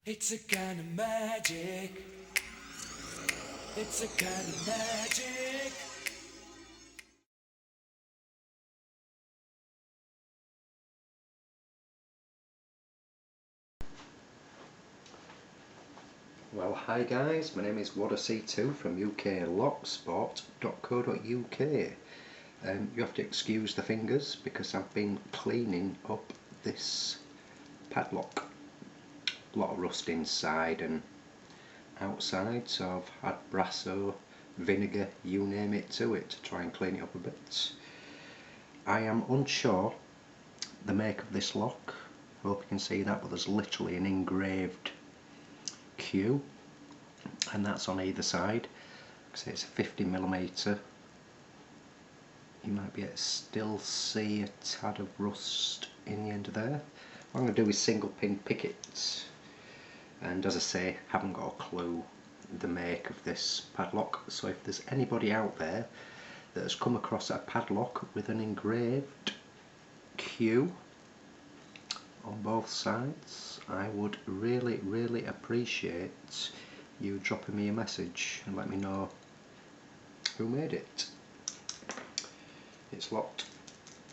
It's a kind of magic. It's a kind of magic. Well, hi guys, my name is WadaC2 from uklocksport.co.uk. You have to excuse the fingers because I've been cleaning up this padlock. A lot of rust inside and outside, so I've had Brasso, vinegar, you name it, to it to try and clean it up a bit. I am unsure the make of this lock. I hope you can see that, but there's literally an engraved Q, and that's on either side because it's a 50mm. You might be able to still see a tad of rust in the end of there. What I'm going to do is single pin pickets, and as I say, haven't got a clue the make of this padlock, so if there's anybody out there that has come across a padlock with an engraved Q on both sides, I would really appreciate you dropping me a message and let me know who made it. It's locked,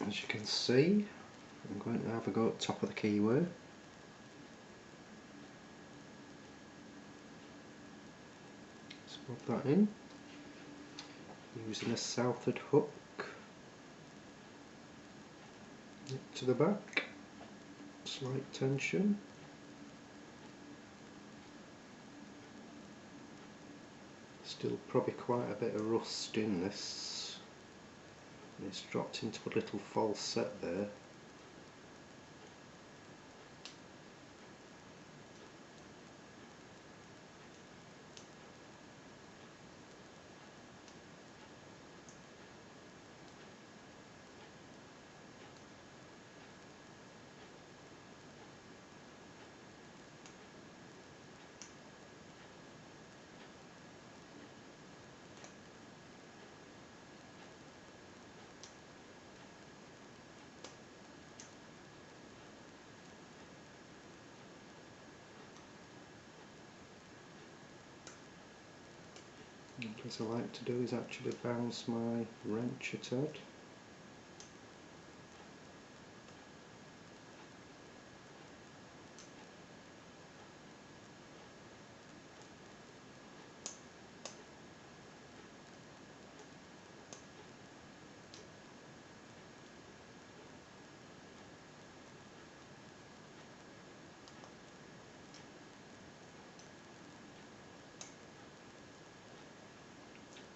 as you can see. I'm going to have a go at the top of the keyway. Swap that in using a southward hook to the back. Slight tension. Still probably quite a bit of rust in this. It's dropped into a little false set there. What I like to do is actually bounce my wrench a tad.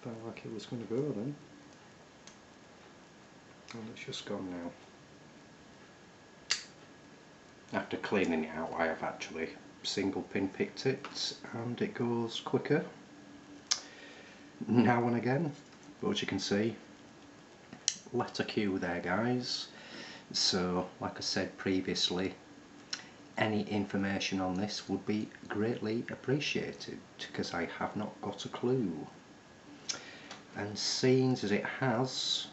Felt like it was going to go then. And it's just gone now. After cleaning it out, I have actually single pin picked it, and it goes quicker now and again, but as you can see, letter Q there guys. So like I said previously, any information on this would be greatly appreciated because I have not got a clue. And seeing as it has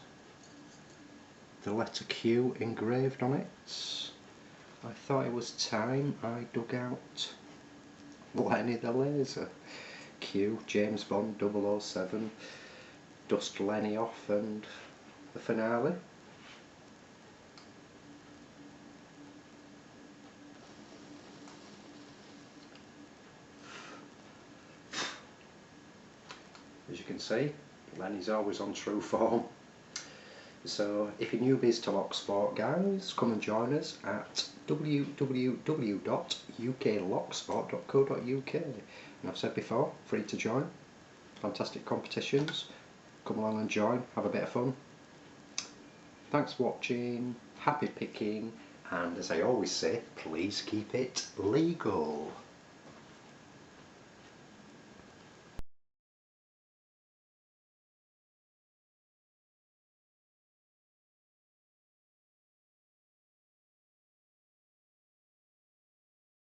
the letter Q engraved on it, I thought it was time I dug out Lenny the Laser. Q, James Bond 007, dust Lenny off, and the finale. As you can see, Lenny's always on true form. So if you're newbies to Lock Sport guys, come and join us at www.uklocksport.co.uk. And I've said before, free to join, fantastic competitions, come along and join, have a bit of fun. Thanks for watching, happy picking, and as I always say, please keep it legal.